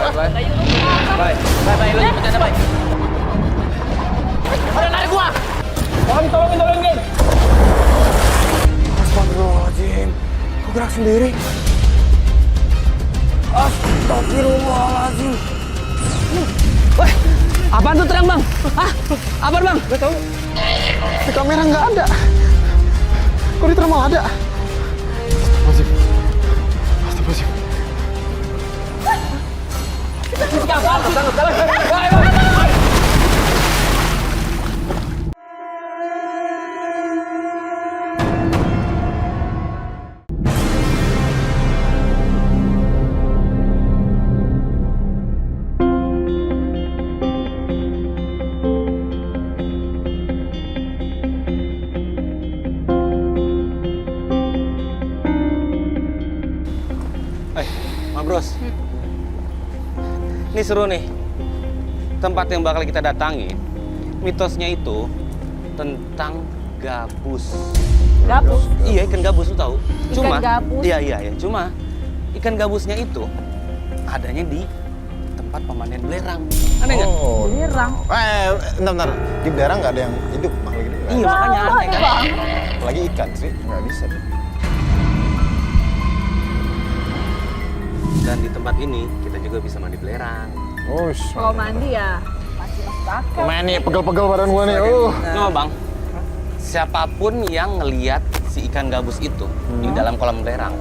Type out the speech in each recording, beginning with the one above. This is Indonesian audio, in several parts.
Bay, lu bercanda, Bay. Ada narik gua. Tolongin, geng. Astagfirullahaladzim. Kok gerak sendiri? Astagfirullahaladzim. Wah, apaan tuh terang, Bang? Hah? Apaan, Bang? Gak tahu. Di kamera nggak ada. Kok di termal ada? Astagfirullahaladzim. Bros, ini seru nih. Tempat yang bakal kita datangi, mitosnya itu tentang gabus. Gabus? Iya, ikan gabus, lu tahu? Ikan gabus? Iya. Cuma ikan gabusnya itu adanya di tempat pemandian belerang. Aneh nggak? Oh, Belerang? bentar. Di belerang nggak ada yang hidup makhluk hidup. Iya, makanya aneh kan? Apalagi ikan sih, nggak bisa. Dan di tempat ini kita juga bisa mandi belerang. Kalau mandi ya masih masuk akal. Lumayan nih, pegel-pegel badan gua nih. Cuma Bang, siapapun yang ngelihat si ikan gabus itu di dalam kolam belerang,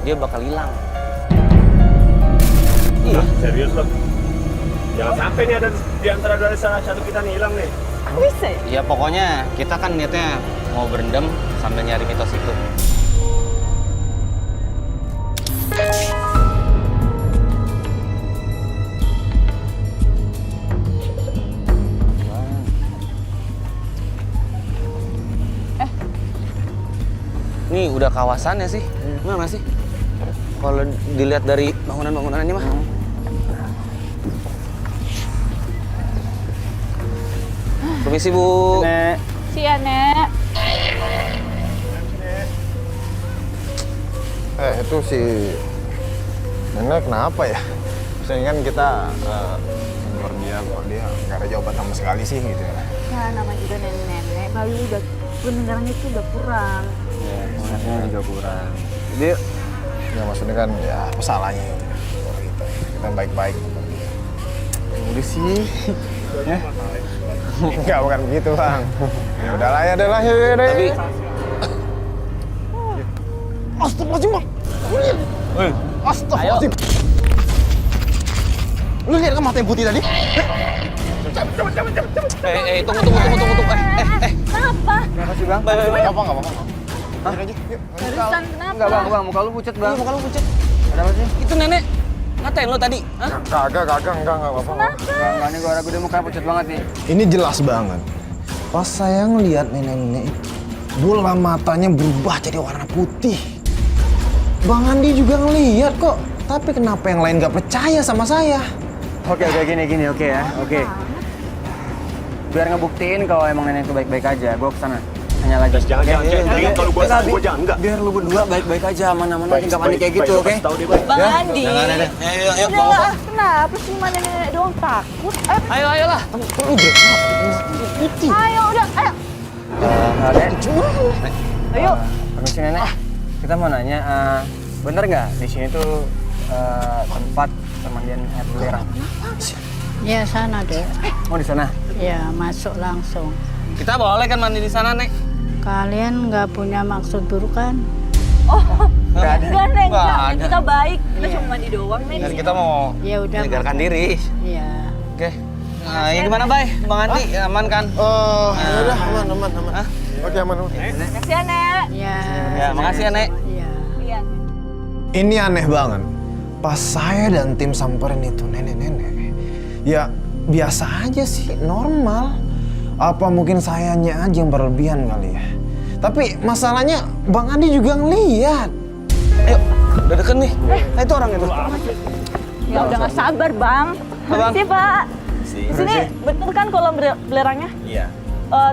dia bakal hilang. Iya. Serius loh? Jangan sampai nih ada di antara dari salah satu kita nih hilang nih. Bisa ya? Ya pokoknya kita kan niatnya mau berendam sambil nyari mitos itu. Ini udah kawasannya sih, mana sih? Kalau dilihat dari bangunan-bangunannya mah. Permisi Bu. Nek. Sia, Nek. Itu si nenek kenapa ya? Misalnya kan kita tegur dia kok dia nggak ada jawaban sama sekali sih gitu ya. Ya, namanya juga nenek-nenek. Baru udah pendengarannya itu udah kurang. Ya, sebenarnya juga kurang. Jadi, Ya maksudnya kan ya apa salahnya gitu. Kalau kita baik-baik. udah sih. Ya. Enggak, bukan begitu Bang. Ya udahlah ya. Tapi, Astagfirullahaladzim Bang. Astagfirullahaladzim. Lu lihat kan mata yang putih tadi? tunggu. Kenapa? Kenapa sih, Bang? Nggak apa-apa. Hah? Aja, yuk. Barusan kenapa? Enggak, Bang. Muka lu pucat, Bang. Iya, muka lu pucat. Ada apa sih? Itu nenek ngatain lo tadi, hah? Kagak, enggak apa-apa. Enggak, nih gua ragu dia muka pucat banget nih. Ini jelas banget. Pas saya ngeliat nenek-nenek itu, bola matanya berubah jadi warna putih. Bang Andi juga ngeliat kok. Tapi kenapa yang lain nggak percaya sama saya? Oke, gini, oke ya. Oke. Biar ngebuktiin kalau emang nenek itu baik-baik aja, gua kesana. Tanya lagi. Jangan. Kalau gua salah, gua jangan. Enggak. Biar lu berdua baik-baik aja, aman-aman aja, nggak panik kayak gitu, oke? Tahu deh, Bay. Bang Andi. Jangan ada. Ayo, Udah lah, kenapa sih cuma nenek doang takut? ayolah. Lu jelek banget. Putih. Ayo, udah, ayo. Nek. Ayo. Permisi nenek. Kita mau nanya, bener nggak di sini tuh tempat pemandian air belerang? Ya sana deh. Oh di sana? Ya masuk langsung. Kita boleh kan mandi di sana, Nek? Kalian nggak punya maksud buruk kan? Oh, Nggak ada. enggak, Nek. Nggak Enggak, ada. kita baik. Kita Iya. cuma mandi doang, Nek. Dan kita mau Ya udah. menyegarkan diri. Ya. Oke. Nah, ya gimana, Bay? Bang Andi, aman kan? Oh, ya udah aman. Hah? Oke, aman. Makasih ya, Nek. Ya. Ya, makasih ya, Nek. Ya. Iya. Ini aneh banget. Pas saya dan tim samperin itu nenek-nenek, ya biasa aja sih, normal. Apa mungkin sayanya aja yang berlebihan kali ya? Tapi masalahnya Bang Andi juga ngeliat. Ayo, udah deket nih. Nah, itu orang itu. Ya udah nggak sabar, Bang. Bang. Makasih, Pak. Di sini bener kan kolam belerangnya? Iya,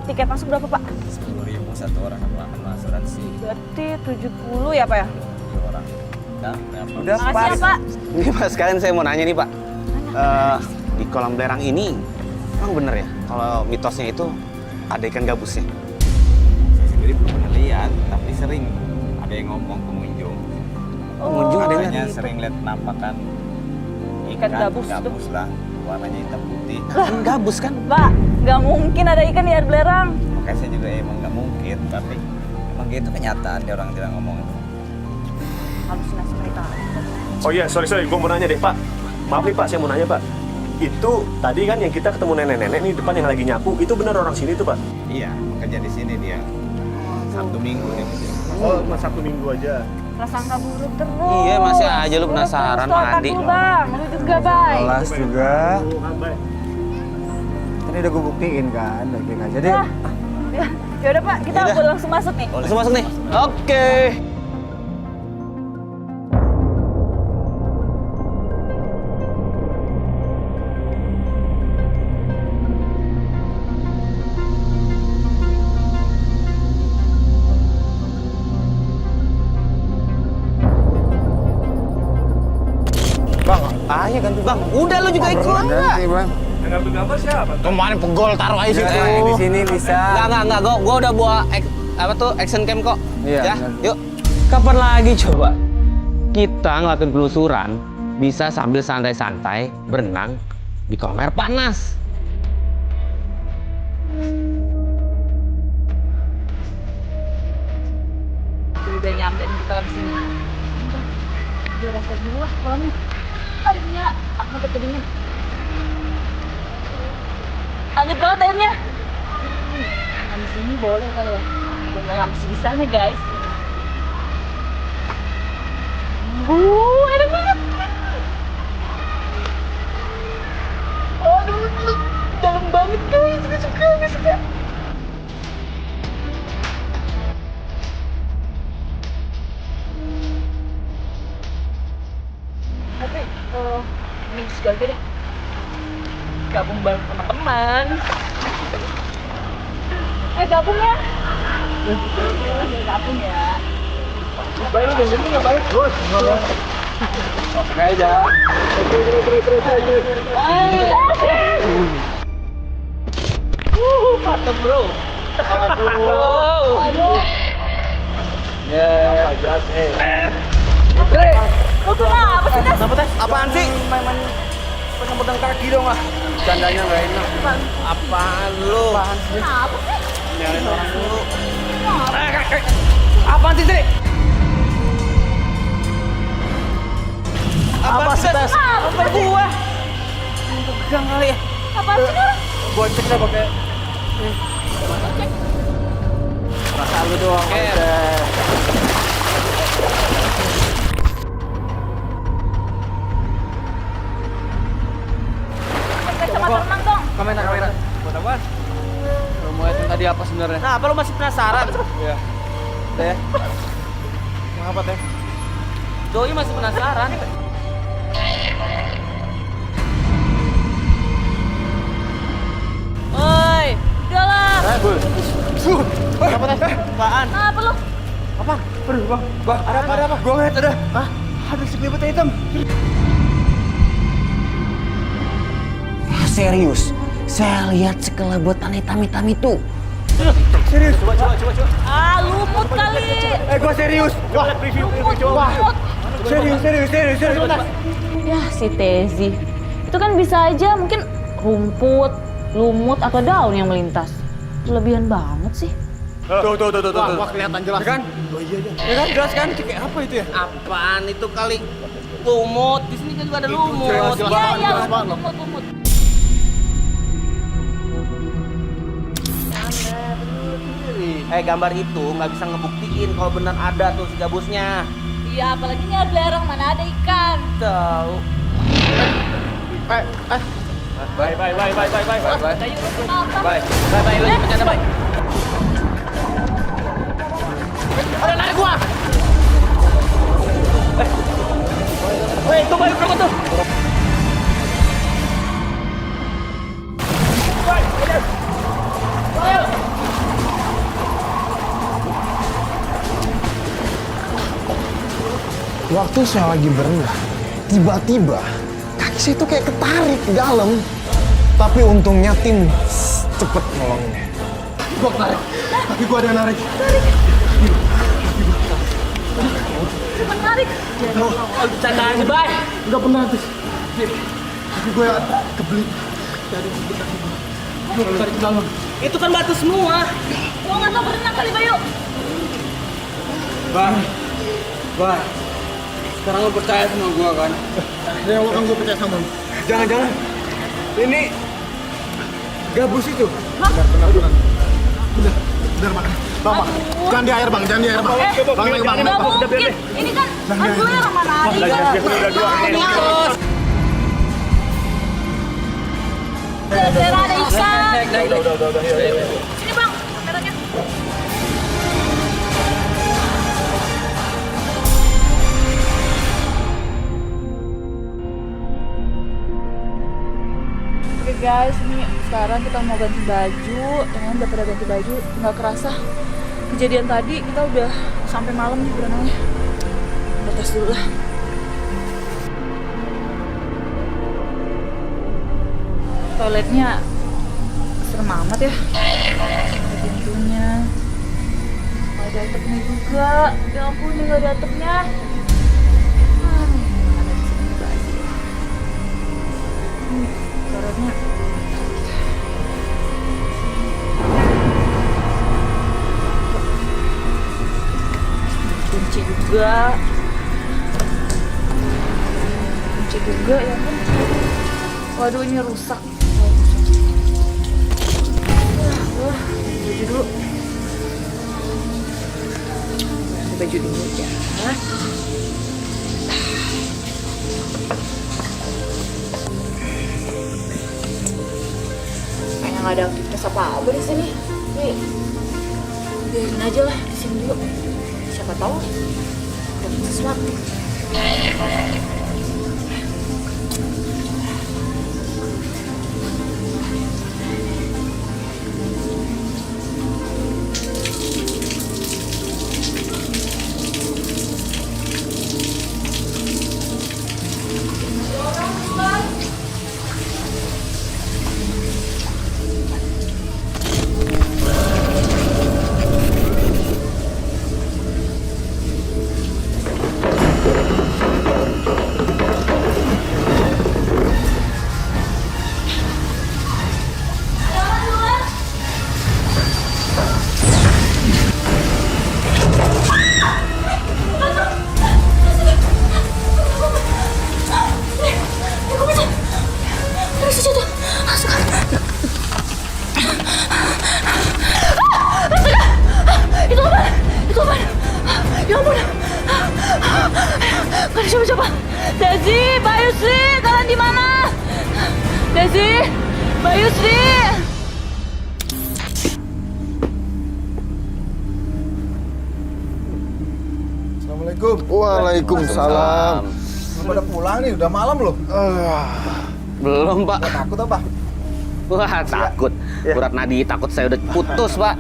Tiket masuk berapa, Pak? 10.000 satu orang sama makan asuransi Berarti 70 ya, Pak ya? 2 orang. Udah Makasih pas. ya, Pak. Ini Pak, sekalian saya mau nanya nih Pak. Di kolam belerang ini, emang bener ya kalau mitosnya itu ada ikan gabusnya? Saya sendiri belum pernah lihat, tapi sering ada yang ngomong pengunjung. Pengunjung ada yang Katanya sering lihat penampakan Ikan gabus tuh. gabus lah, warnanya hitam putih. Ikan gabus kan? Pak, nggak mungkin ada ikan di air belerang. Makanya saya juga emang nggak mungkin, tapi emang gitu kenyataan dia orang tidak ngomong itu. Halusinasi mereka. Oh iya, sorry, gue mau nanya deh, Pak. Maaf nih, Pak, saya mau nanya, Pak. Itu tadi kan yang kita ketemu nenek-nenek nih depan yang lagi nyapu, itu benar orang sini tuh, Pak? Iya, bekerja di sini dia. Sabtu Minggu dia kerja. Oh, cuma Sabtu Minggu aja. Prasangka buruk terus. Iya, masih aja lu penasaran sama Terus adik. lu, Bang. Lu juga, Bay. Kelas juga. Baik. Ini udah gue buktiin kan, baik-baik aja deh. Ya udah, Pak. Kita Yaudah. boleh langsung masuk nih. Langsung masuk nih. Oke. Bang, Ayo ganti bang. Udah lu juga ikut. Ganti bang. Yang ngambil gambar siapa? kemarin pegol taruh aja situ. Di sini bisa. Enggak. Gua udah bawa apa tuh action cam kok. Iya, Ya, bener. yuk. Kapan lagi coba kita ngelakuin penelusuran bisa sambil santai-santai berenang di kolam air panas? Udah nyampe di kolam sini. Udah rasa dulu lah kolamnya. Airnya agak kedingin. Anget banget airnya. Di sini boleh kali ya. Nggak masih di sana guys. Enak banget. Aduh, dalam banget guys. Gue suka. Tapi minggu sekali deh gabung bareng teman-teman. Gabung ya. Gabung ya. Baik, lu jangan nggak baik. Terus. Oke aja. Mantap bro. Aduh. Ya, aja. Lu kenapa sih, Tas? Apaan sih? Main pedang kaki dong ah. Candanya nggak enak. Apaan lu? Kenapa sih? Nyariin orang dulu. Apaan sih, Tri? Apa sih, Tas? Apa sih? Gua. Pegang kali ya. Apaan sih orang? Gua cek dah pakai. Perasaan lu doang. Oke. Kacamata renang dong. Kamera. Buat apaan? Mau lihat yang tadi apa sebenarnya? Nah, apa lu masih penasaran? Iya. Teh. Kenapa teh? Doi masih penasaran. Oi, udahlah. Kenapa teh? Apaan? Apa lu? Aduh bang. Bang, ada apa? Gua ngeliat ada. Hah? Ada sekelibet hitam. Serius, saya lihat sekelebutan hitam-hitam itu. Serius? Coba. Ah, lumut kali. Gua serius. Gua review coba. Serius. Ya, si Tezi. Itu kan bisa aja mungkin rumput, lumut, atau daun yang melintas. Berlebihan banget sih. Tuh. Wah, kelihatan jelas kan? Oh iya. Ya kan jelas kan? Kayak apa itu ya? Apaan itu kali? Lumut. Di sini kan juga ada lumut. Iya, lumut. Gambar itu nggak bisa ngebuktiin kalau benar ada tuh si gabusnya. Iya, apalagi ini ada belerang, mana ada ikan. Tahu. Bye. Kayu, kenapa? Bye, lu bercanda, bye. Ada narik gua. Itu bayu berapa tuh? Waktu itu saya lagi berenang. Tiba-tiba kaki saya tuh kayak ketarik ke dalam. Tapi untungnya tim cepet nolongnya. Gua tarik. Kaki gua ada yang narik. Menarik. Bercanda aja, Bay. Enggak pernah habis. Kaki gua kebelit. Dari kaki gua. Gua tarik ke dalam. Itu kan batu semua. Lo nggak tahu berenang kali, Bayu? Bang, Bang, sekarang lo percaya sama gua kan? Ya Allah kan gua percaya sama lu. Jangan-jangan ini gabus itu. Bener bang. Bang. Jangan di air bang, jangan di air bang. Bang, bang. Nggak mungkin. Ini kan gue yang menari. Daerah ada ikan. Udah. Sini bang, kameranya. Oke guys, ini sekarang kita mau ganti baju. Yang lain udah pada ganti baju. Nggak kerasa kejadian tadi kita udah sampai malam nih berenangnya. Udah tes dulu lah. Toiletnya serem amat ya. Ada pintunya. Nggak ada atapnya juga. Ya ampun, ini nggak ada atapnya. Gimana bisa ganti baju? Toiletnya kunci juga ya kan. Waduh, ini rusak. Baju dulu. Ganti baju dulu ya. Kayaknya nggak ada aktivitas apa-apa di sini. Nih, biarin aja lah di sini dulu. Siapa tahu ada sesuatu. Coba. Desi, Bayu Sri, kalian di mana? Desi, Bayu Sri. Assalamualaikum. Waalaikumsalam. Belum pada pulang nih, udah malam loh. Belum, Pak. Takut apa? Wah, takut. Urat nadi takut saya udah putus, Pak.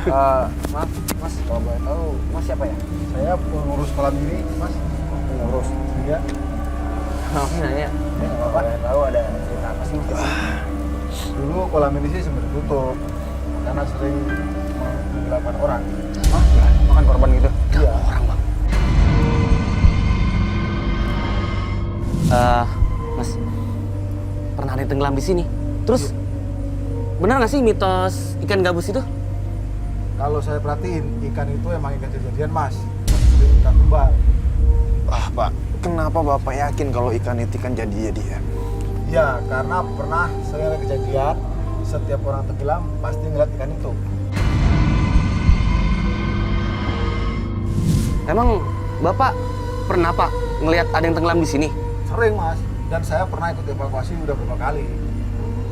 Maaf, Mas, kalau boleh tahu, Mas siapa ya? Saya pengurus kolam ini, Mas. Pengurus. Iya. Maaf nanya. Kalau boleh tahu ada cerita apa sih, Mas? Dulu kolam ini sih sempat tutup karena sering menggelapan orang. Hah? Makan korban gitu? Iya. Orang, Bang. Mas, pernah ada yang tenggelam di sini? Terus, benar nggak sih mitos ikan gabus itu? Kalau saya perhatiin, ikan itu emang ikan jadian, Mas. Sering ikan kembar. Pak, kenapa Bapak yakin kalau ikan itu kan jadi-jadian? Iya, karena pernah sering ada kejadian, setiap orang tenggelam pasti ngeliat ikan itu. Emang Bapak pernah, Pak, ngelihat ada yang tenggelam di sini? Sering, Mas. Dan saya pernah ikut evakuasi udah beberapa kali.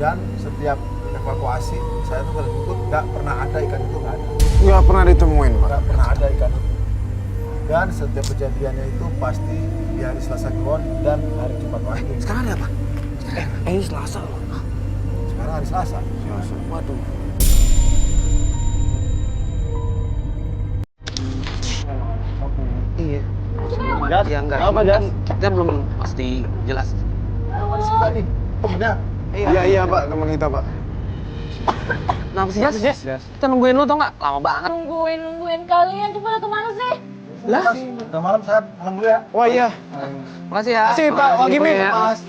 Dan setiap evakuasi, saya tuh kalau ikut nggak pernah ada ikan itu, nggak ada. Nggak pernah ditemuin, Pak. Nggak pernah ada ikan itu. Dan setiap kejadiannya itu pasti di hari Selasa Kliwon dan hari Jumat Wage. Sekarang ada apa? Ini Selasa loh. Sekarang hari Selasa. Waduh. Iya. Ya enggak. Apa, Jas? Kita belum pasti jelas. Iya Pak, teman kita Pak. Kenapa sih, Jas? Kita nungguin lu tau nggak? Lama banget. Nungguin kalian tuh pada kemana sih? Wah iya. Makasih ya. Makasih, Pak. Wagi Min. Mas.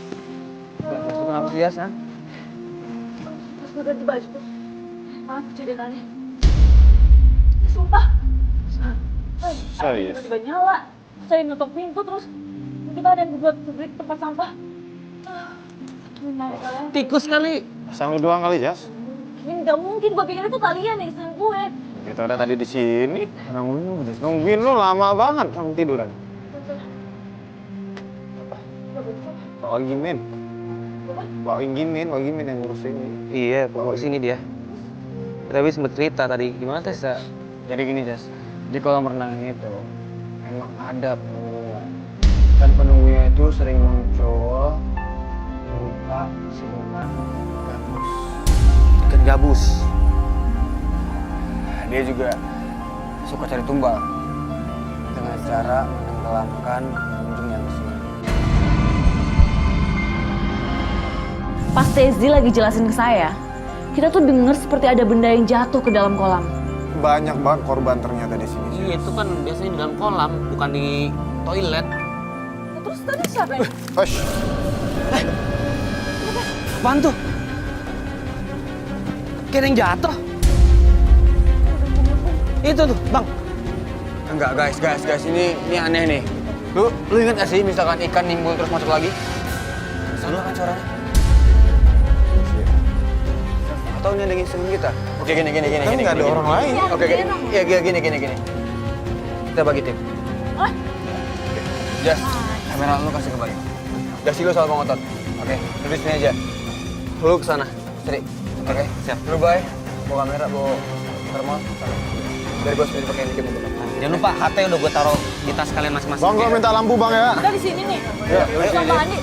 Kenapa sih, Jas? Ha? Pas gue ganti baju tuh. Maaf kejadian aneh. Sumpah. Serius? Tiba-tiba nyala. Saya nutup pintu terus kita ada yang buat publik tempat sampah. Gimana kalian? Tikus kali. Sang lu doang kali, Jas. Ini nggak mungkin, gue pikir itu kalian yang iseng gue. Kita udah tadi di sini. Nungguin lu lama banget sama tiduran. Pak Wagi Min. Pak Wagi Min yang ngurus ini. Iya, bawa sini dia. Kita habis sempet cerita tadi. Gimana, Tes? Jadi gini, Jas. Di kolam renang itu emang ada penunggu. Dan penunggunya itu sering muncul berupa siluman gabus. Ikan gabus. Dia juga suka cari tumbal dengan cara menenggelamkan pengunjung yang kesini. Pas Tezi lagi jelasin ke saya, kita tuh denger seperti ada benda yang jatuh ke dalam kolam. Banyak banget korban ternyata di sini. Iya, itu kan biasanya di dalam kolam, bukan di toilet. Terus tadi siapa yang? Hush. Apaan tuh? Kayak ada yang jatuh. Itu tuh, Bang. Enggak, guys, ini aneh nih. Lu ingat gak sih misalkan ikan nimbul terus masuk lagi? Sama kan suaranya? Atau ini ada yang isengin kita? Oke, gini. Kan nggak ada orang lain. Oke, iya gini. Kita bagi tim. Jas, kamera lu kasih ke Bayu. Dasi lu sama Bang Otot. Oke, lu di sini aja. Lu kesana, Sri. Oke, siap. Lu Bay, bawa kamera, bawa thermal. Dari bos ini pakai dikit untuk. Jangan lupa HT udah gue taruh di tas kalian masing-masing. Bang, gua minta lampu Bang ya. Kita di sini nih. Ya, Sama Bang Andi.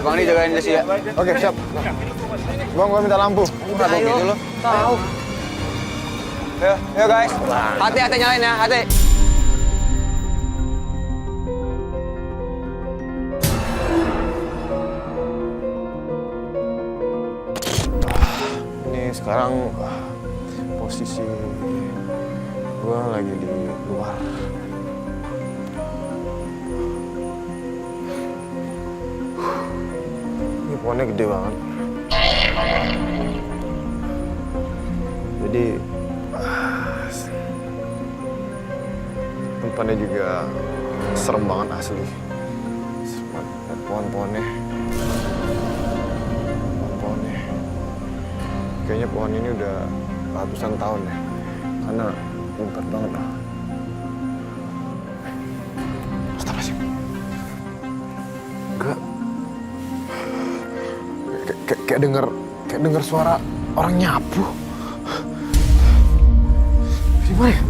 Bang Andi jagain Dasi ya. Oke, siap. Bang, gua minta lampu. Udah gitu lu. Tahu. Yo guys. Hati nyalain ya, hati. Ini sekarang posisi gua lagi di luar. Ini pohonnya gede banget. Jadi tempatnya juga serem banget asli. Serem banget. Lihat pohon-pohonnya. Pohon-pohonnya. Kayaknya pohon ini udah ratusan tahun ya. Karena lebat banget lah. Astagfirullahaladzim. Kayak denger suara orang nyapu. Di mana ya?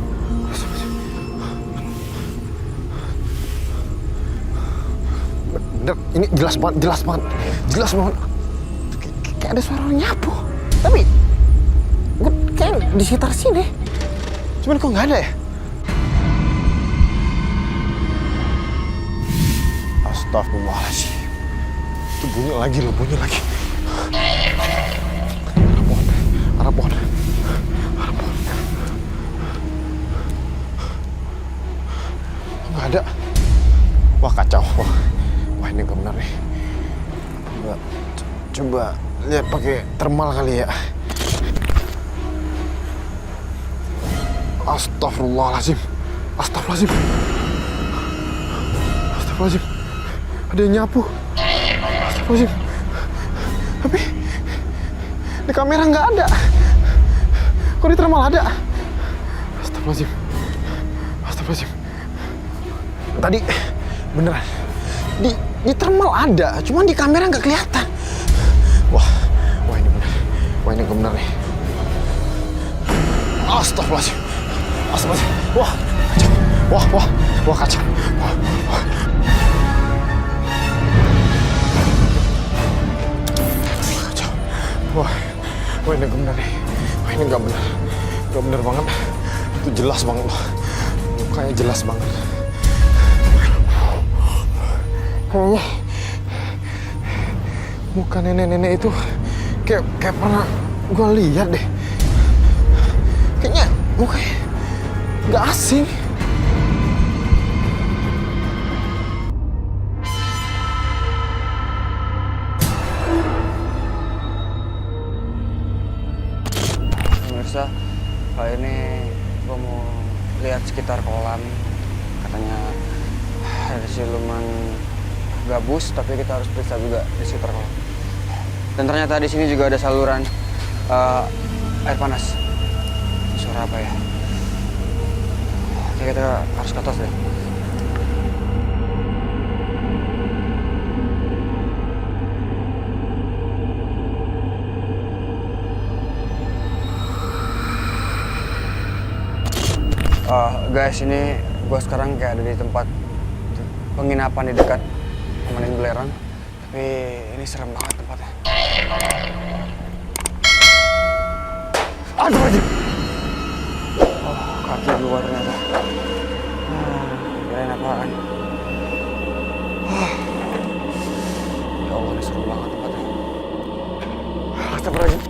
Bener, ini jelas banget. Kayak ada suara orang nyapu. Tapi kayak di sekitar sini. Cuman kok nggak ada ya? Astagfirullahaladzim. Itu bunyi lagi. Arah pohon. Nggak ada. Wah kacau. Wah ini nggak benar nih. Coba lihat pakai thermal kali ya. Astagfirullahaladzim. Ada yang nyapu. Astagfirullahaladzim. Tapi di kamera nggak ada. Kok di thermal ada? Astagfirullahaladzim. Tadi beneran di thermal ada, cuman di kamera nggak kelihatan. Wah ini bener. Wah ini bener nih. Astagfirullahaladzim. Wah kacau. Wah ini bener nih. Wah ini nggak bener. Nggak bener banget. Itu jelas banget loh. Mukanya jelas banget. Kayaknya muka nenek-nenek itu kayak pernah gue lihat deh. Kayaknya mukanya nggak asing. Pemirsa, kali ini gue mau lihat sekitar kolam. Katanya ada siluman gabus, tapi kita harus periksa juga di sekitar kolam. Dan ternyata di sini juga ada saluran air panas. Suara apa ya? Oke, kita harus ke atas deh. Guys, ini gue sekarang kayak ada di tempat penginapan di dekat Taman Belerang. Tapi ini serem banget tempatnya. Aduh, aja. Oh, kaki keluar ternyata. Kirain apaan. Ya Allah, ini serem banget tempatnya. Astagfirullahaladzim.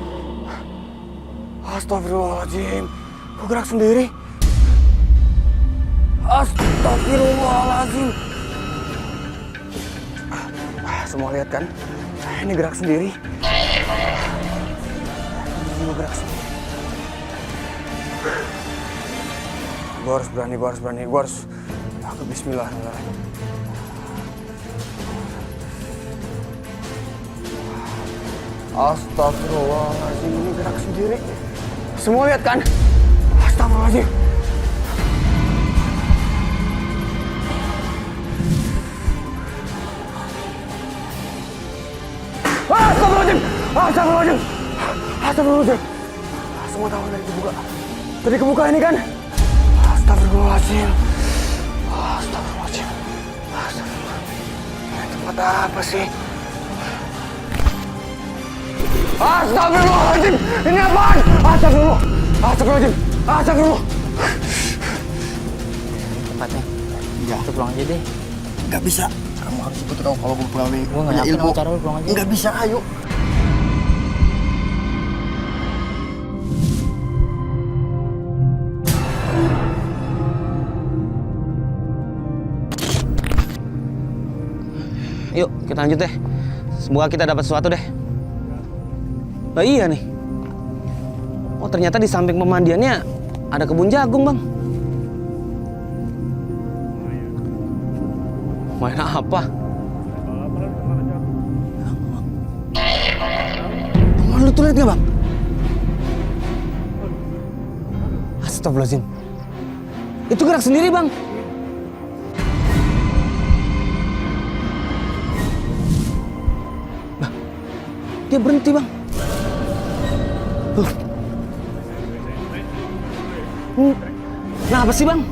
Astagfirullahaladzim. Kok gerak sendiri? Astagfirullahaladzim. Semua lihat kan? Ini gerak sendiri. Ini gerak sendiri. Gue harus berani. Gue harus bismillahirrahmanirrahim. Astagfirullahaladzim, ini gerak sendiri. Semua lihat kan? Astagfirullahaladzim. Astagfirullahaladzim. Astagfirullahaladzim. Semua tahu dari kebuka. Dari kebuka ini kan? Astagfirullahaladzim. Astagfirullahaladzim. Ini tempat apa sih? Astagfirullahaladzim. Ini apaan? Astagfirullah. Astagfirullahaladzim. Astagfirullah. Tempatnya. Ya. Kita pulang aja deh. Gak bisa. Kamu harus ikut tahu kalau gue pulang nih. Gue nggak yakin sama cara lu pulang aja. Gak bisa, ayo. Yuk, kita lanjut deh. Semoga kita dapat sesuatu deh. Oh iya nih. Oh, ternyata di samping pemandiannya ada kebun jagung, Bang. Main apa? Lu tuh lihat nggak, Bang? Astagfirullahaladzim. Itu gerak sendiri, Bang. Dia berhenti, Bang. Nah, apa sih, Bang?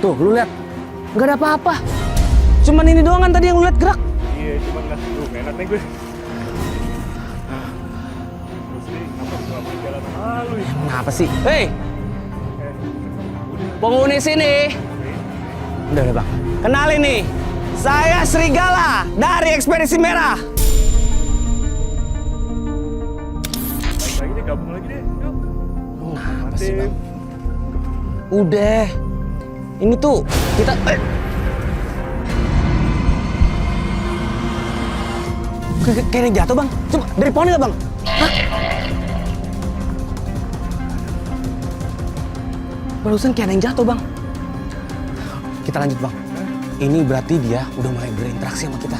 Tuh, lu lihat. Nggak ada apa-apa. Cuman ini doang kan tadi yang lu lihat gerak. Iya, cuman nggak enak nih gue. Terus nih, apa selama jalan malu ya? Kenapa sih? Hei! Penghuni sini. Udah, Bang. Kenalin nih. Saya Serigala dari Ekspedisi Merah. Lagi deh, gabung lagi deh. Yuk. Kenapa sih, Bang? Udah. Ini tuh kita kayak yang jatuh, Bang. Coba dari pohon nggak, Bang? Hah? Barusan kayak ada yang jatuh, Bang. Kita lanjut, Bang. Ini berarti dia udah mulai berinteraksi sama kita.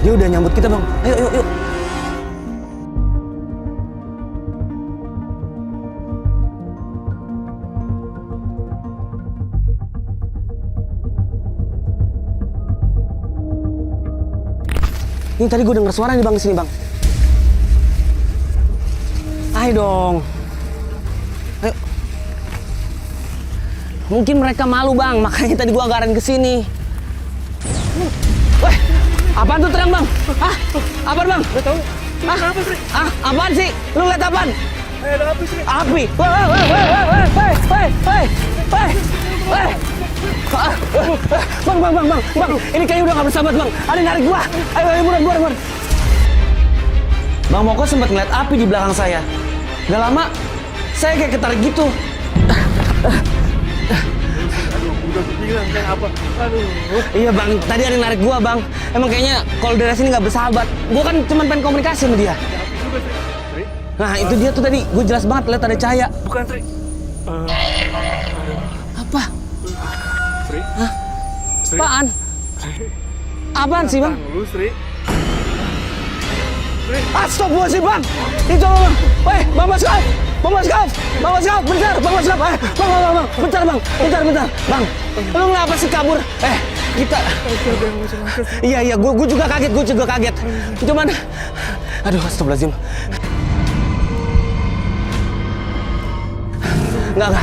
Dia udah nyambut kita, Bang. Ayo, yuk. Ini tadi gue denger suara nih, Bang, di sini, Bang. Ayo dong. Ayo. Mungkin mereka malu, Bang, makanya tadi gue anggaran ke sini. Weh, apaan tuh terang, Bang? Hah? Apaan, Bang? Gak tahu. Hah? Apa sih? Ah, apaan sih? Lu lihat apaan? Ada api sih. Api. Weh. Bang, ini kayaknya udah nggak bersahabat bang. Ada yang narik gua. Ayo, buruan. Bang Moko sempat ngeliat api di belakang saya. Gak lama, saya kayak ketarik gitu. Iya bang, tadi ada yang narik gua bang. Emang kayaknya kalau dari sini nggak bersahabat. Gua kan cuma pengen komunikasi sama dia. Nah itu dia tuh tadi, gue jelas banget lihat ada cahaya. Bukan, Sri. Apa? Sri. Hah? Sri. Apaan? Apaan sih bang? Lu, Sri. Astagfirullahaladzim bang! Itu bang! Weh, Bang Maskaf! Bentar! Bang Maskaf! Bentar! Bang, lu ngapa sih kabur? Kita... Iya, gue juga kaget. Cuman... Aduh, astagfirullahaladzim. Enggak.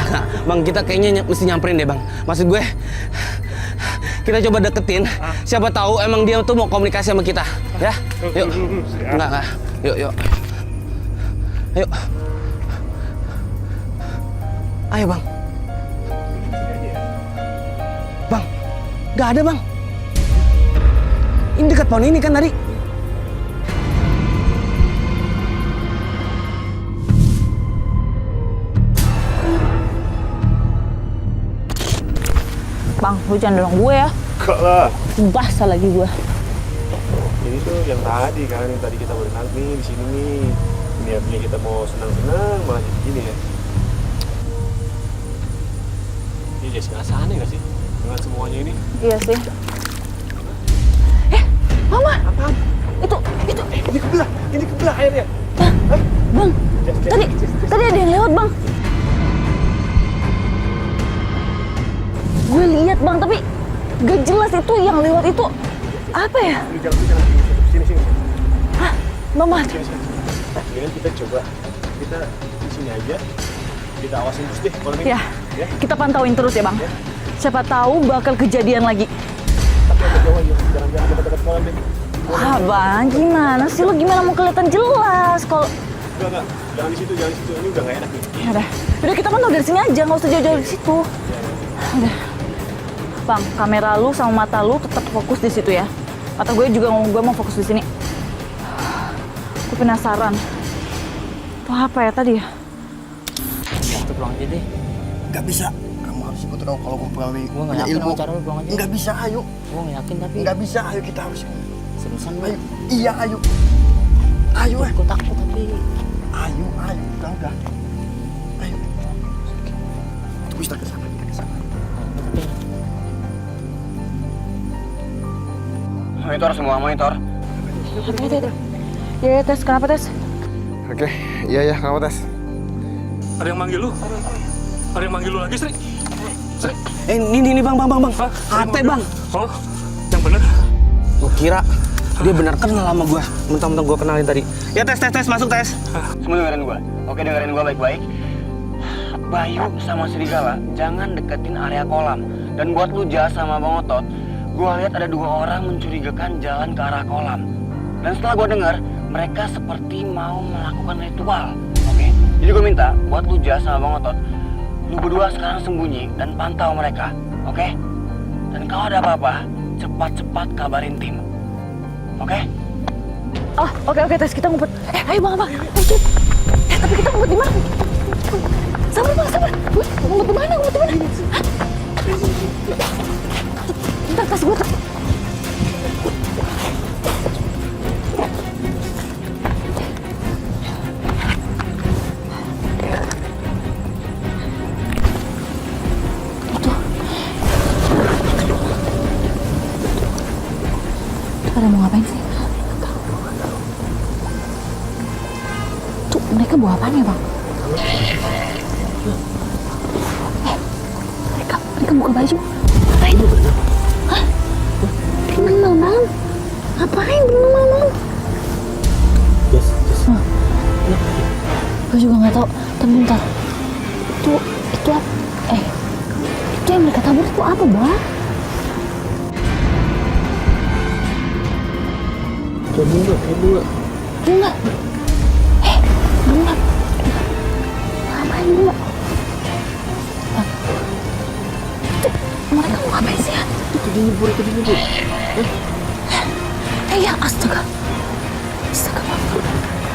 Bang, kita kayaknya mesti nyamperin deh bang. Maksud gue... Kita coba deketin, siapa tahu emang dia tuh mau komunikasi sama kita, ya? Yuk. Enggak. Yuk. Ayo. Ayo, Bang. Bang, nggak ada, Bang. Ini dekat pohon ini kan tadi. Bang, lu jangan dorong gue ya. Enggak lah. Basah lagi gue. Ini tuh yang tadi kan, yang tadi kita berenang nih di sini nih. Niatnya kita mau senang-senang malah jadi gini ya. Ini jadi ngerasa aneh gak sih dengan semuanya ini? Iya sih. Mama. Apaan? Itu. Ini kebelah airnya. Bang, tadi ada yang lewat, Bang. Gue lihat bang, tapi gak jelas itu yang lewat itu apa ya? Jangan sini. Hah, Mama. Mendingan kita coba kita di sini aja, kita awasin terus deh kalau ini. Ya, kita pantauin terus ya bang. Siapa tahu bakal kejadian lagi. Tapi agak jauh aja, jangan dekat-dekat kolam deh. Wah bang, gimana sih lo gimana mau kelihatan jelas kalau? Enggak, jangan di situ, ini udah nggak enak nih. Udah kita pantau dari sini aja, nggak usah jauh-jauh dari situ. Udah. Bang, kamera lu sama mata lu tetap fokus di situ ya. Mata gue juga mau fokus di sini. Gue penasaran. Itu apa ya tadi ya? Kita pulang aja deh. Nggak bisa. Kamu harus ikut tahu kalau kamu pegawai Gue nggak yakin sama cara lu pulang aja. Nggak bisa, ayo. Gue nggak yakin tapi. Nggak bisa, ayo kita harus. Seriusan lu. Ayo. Iya, ayo. Ayo, Gue takut tapi. Ayo. Udah. Ayo. Terus kita ke sana. Monitor. Ya, tes. Kenapa tes? Oke, iya, kamu tes. Ada yang manggil lu? Ada yang manggil lu lagi, Sri? Ini bang. Ate bang. Oh, yang bener. Gue kira dia benar kenal sama gue. Mentang-mentang gue kenalin tadi. Ya tes, masuk tes. Semua dengerin gua. Oke, dengerin gua baik-baik. Bayu sama Serigala jangan deketin area kolam. Dan buat lu Jas sama Bang Otot, gua lihat ada 2 orang mencurigakan jalan ke arah kolam. Dan setelah gua dengar, mereka seperti mau melakukan ritual. Oke, jadi gua minta buat lu Jas sama Bang Otot, lu berdua sekarang sembunyi dan pantau mereka. Oke? Dan kalau ada apa-apa, cepat-cepat kabarin tim. Oke? Oh, oke, tes. Kita ngumpet. Ayo bang. Tapi kita ngumpet di mana? Sabar. Ngumpet di mana? Hah? Bentar, tas gue. Pada mau ngapain sih? Tuh, mereka bawa apaan ya, Bang? Mereka buka baju. Ngapain? Hah? Berenang malam-malam? Ngapain berenang malam-malam? Yes. Gue juga nggak tahu. Tapi bentar. Itu apa? Itu yang mereka tabur itu apa, Bang? Bunga. Bunga. Bunga. Ngapain bunga? Mereka mau ngapain nyebur itu dulu. Ya astaga. Astaga Bang.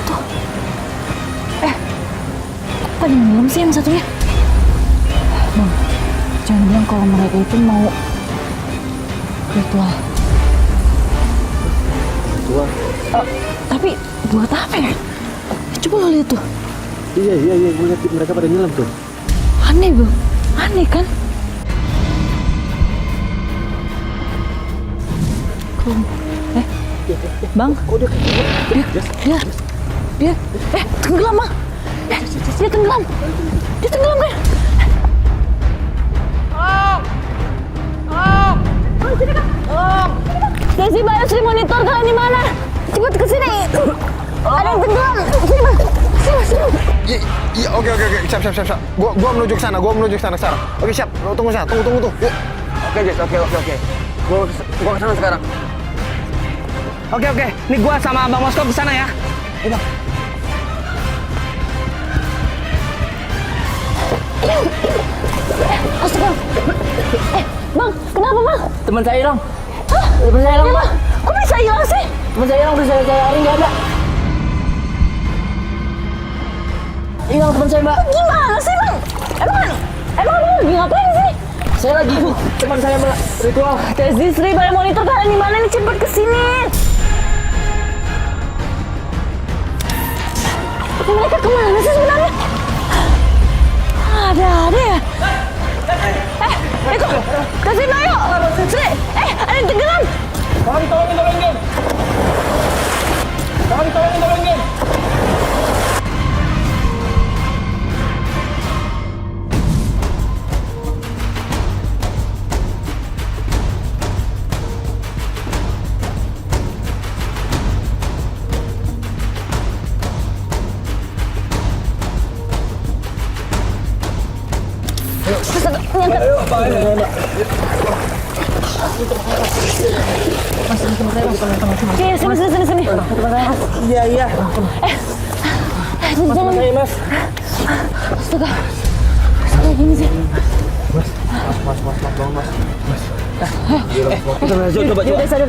Tuh. Kok pada ngelam sih yang satunya? Bang, jangan bilang kalau mereka itu mau ritual. Ritual? Tapi buat apa ya? Coba lo lihat tuh. Iya, gue lihat mereka pada nyelam tuh. Aneh Bang, aneh kan? Bang, dia tenggelam Bang. Dia tenggelam kan? Sini kan? Desi, Bayu, Sri monitor kalian di mana? Cepet kesini. Ada yang tenggelam. Sini Bang. Sini. Iya, oke. Siap. Gua menuju ke sana sekarang. Oke, siap. Tunggu sana. Tunggu. Yuk. Oke, Jess, oke. Gua kesana sekarang. Oke. Nih gua sama Bang Mosko ke sana ya. Ayo, Bang. Astaga. Bang, kenapa Bang? Teman saya hilang. Hah? Teman saya hilang, Pak. Kok bisa hilang sih? Teman saya hilang, udah saya cari nggak ada. Hilang teman saya, Mbak. Gimana sih Bang? Emang Abang lagi ngapain sih? Saya lagi ikut teman saya, Mbak. Ritual. Desi, Sri, Bayu, monitor kalian di mana nih? Cepet kesini. Mereka kemana sih sebenarnya? Ada ya? Itu Desi, Bayu, Sri, ada yang tenggelam. Tolongin. Sini. Iya. Jangan. Saya, Mas. Astaga, gini sih. Mas, bangun, Mas. Coba. Dia sadar.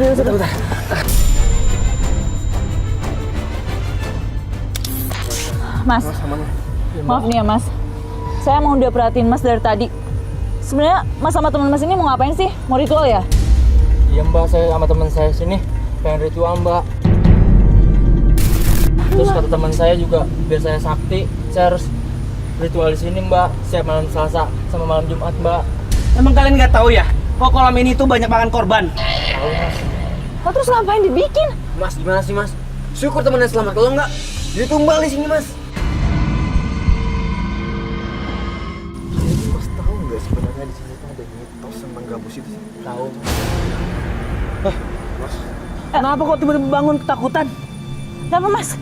Mas, maaf nih ya Mas. Saya mau udah perhatiin Mas dari tadi. Sebenarnya Mas sama teman Mas ini mau ngapain sih? Mau ritual ya? Iya, Mbak, saya sama teman saya sini pengen ritual, Mbak. Terus kata teman saya juga biar saya sakti, saya harus ritual di sini, Mbak. Setiap malam Selasa sama malam Jumat, Mbak. Emang kalian nggak tahu ya? Kok kolam ini tuh banyak makan korban. Tahu, Mas. Oh, terus ngapain dibikin? Mas, gimana sih, Mas? Syukur temennya selamat. Kalau enggak, jadi tumbal di sini, Mas. Jadi Mas tahu nggak sebenarnya di sini tuh ada mitos tentang gabus itu? Tahu. Kenapa kok tiba-tiba bangun ketakutan? Kenapa Mas?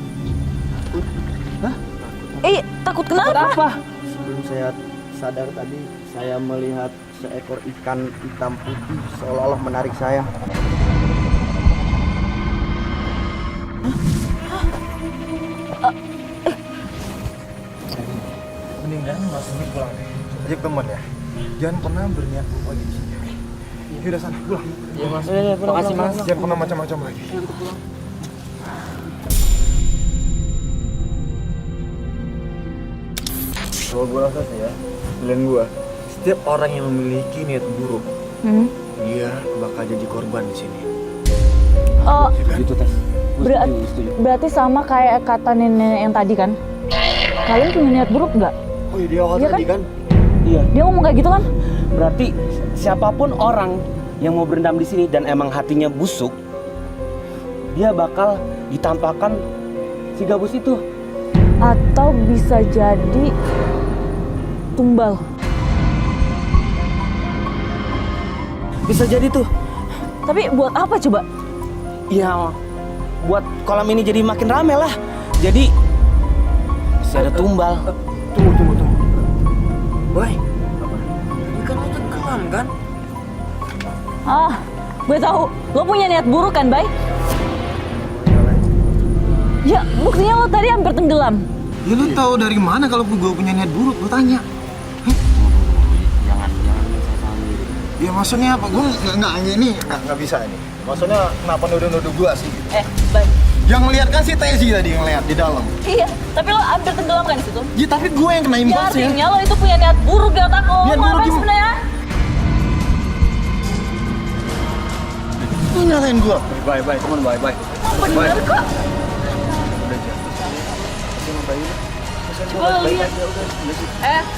Takut kenapa? Apa? Sebelum saya sadar tadi, saya melihat seekor ikan hitam putih seolah-olah menarik saya. Mendingan Mas ini pulang deh. Ajak teman ya. Jangan pernah berniat buruk lagi di sini. Yaudah sana, pulang. Iya, Mas. Makasih, Mas. Jangan pernah macam-macam lagi. Kalau gue rasa sih ya, pilihan gue, setiap orang yang memiliki niat buruk, dia bakal jadi korban di sini. Oh, Gitu, Tes. berarti sama kayak kata nenek yang tadi kan? Kalian punya niat buruk nggak? Oh iya, dia awal Iya tadi kan? Iya. Dia ngomong kayak gitu kan? Berarti siapapun orang yang mau berendam di sini dan emang hatinya busuk, dia bakal ditampakkan si gabus itu. Atau bisa jadi tumbal. Bisa jadi tuh. Tapi buat apa coba? Ya, buat kolam ini jadi makin rame lah. Jadi bisa ada tumbal. Tunggu. Boy, ini kan lo tenggelam, kan? Gue tahu. Lo punya niat buruk kan, Bay? Ya, buktinya lo tadi hampir tenggelam. Ya lu tahu dari mana kalau gue punya niat buruk? Lu tanya. Jangan saya salah diri. Ya maksudnya apa? Gue nggak bisa ini. Maksudnya kenapa nuduh-nuduh gue sih? Bay. Yang ngeliat kan si Tezi tadi yang ngeliat di dalam. Iya, tapi lo hampir tenggelam kan di situ? Ya tapi gue yang kena Ya imbasnya. artinya lo itu punya niat buruk di otak lo. Niat Lo buruk ngapain gimana? sebenarnya? Lu nyalain gue. Bye, come on, bye. Bener kok. Coba lo lihat. Lo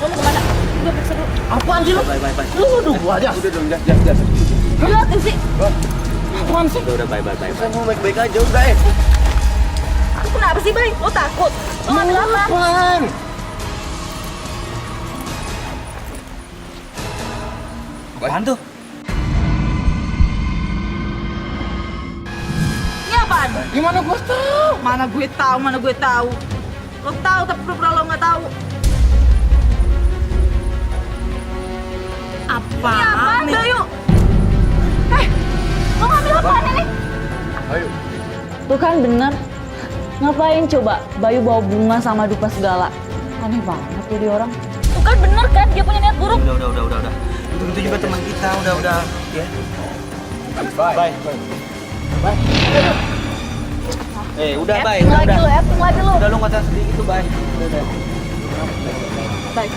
mau kemana? Udah periksa dulu. Apaan sih lu? Lu nuduh gue aja. Udah dong, jas. Lo liatin sih. Apaan sih? Udah, bye. Saya mau baik-baik aja, udah Lo kenapa sih, Bay? Lo takut? Lo ngambil apa? Apaan? Apaan tuh? Ini apaan? Gimana gue tahu? Mana gue tahu. Lo tahu tapi pura-pura lo nggak tahu. Apa? Ini apaan, Bayu? Lo ngambil apaan ini? Ayo. Tuh kan bener. Ngapain coba Bayu bawa bunga sama dupa segala? Aneh banget jadi orang. Tuh kan bener kan dia punya niat buruk. Udah. Itu juga teman kita, udah. Ya. Bye. Udah, Bay. Acting lagi lo. Udah, lu nggak usah sedih gitu, Bay. Udah. Baik.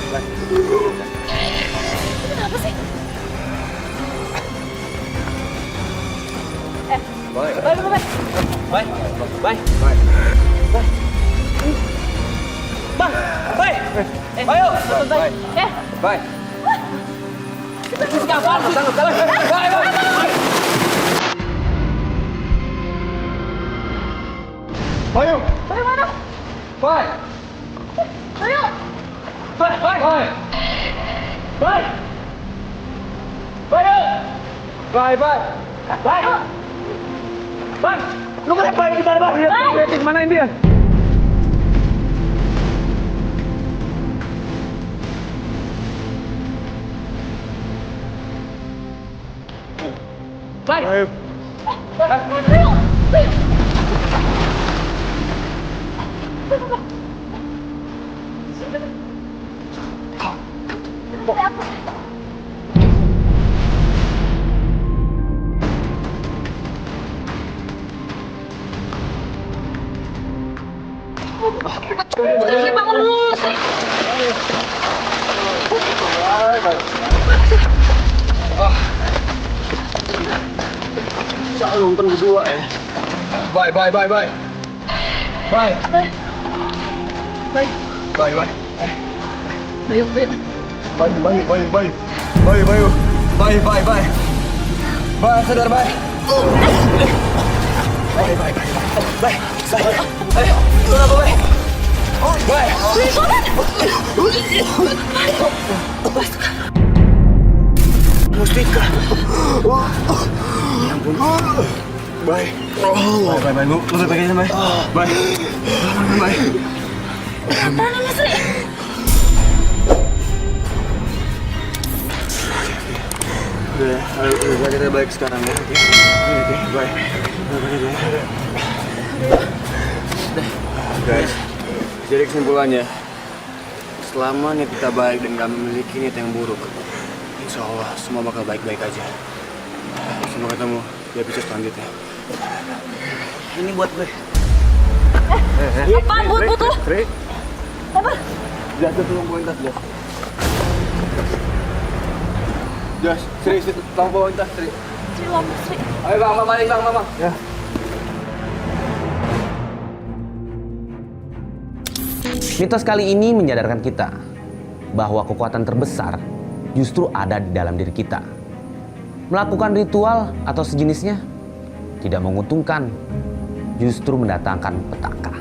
Kenapa sih? Bye. Bay. Bang, Bay. Ayo. Bye. Bayu. Bayu mana? Bye. Bayu. Lu ngapain gimana, Bang? Liatin manain dia. Bangun dulu sih. Selalu nonton berdua ya. Bye. Bye, sadar bye. Bye. Ayo, lu apa bye? Bye. Mustika. Ya ampun. Bye. Bye. Lu baik-baik aja, bye. Bye. Apaan ini, Sri? Udah, ayo kita baik sekarang ya. Oke, bye. Guys, jadi kesimpulannya, selama niat kita baik dan gak memiliki niat yang buruk, insya Allah semua bakal baik-baik aja. Sampai ketemu di episode selanjutnya. Ini buat gue. Apaan buat lo? Sri, Apa? Jas, tolong bawain tas, Jas. Jas, Sri, tolong bawain tas, Sri. Sri, lama, Sri. Ayo bang, balik bang. Ya. Mitos kali ini menyadarkan kita bahwa kekuatan terbesar justru ada di dalam diri kita. Melakukan ritual atau sejenisnya tidak menguntungkan, justru mendatangkan petaka.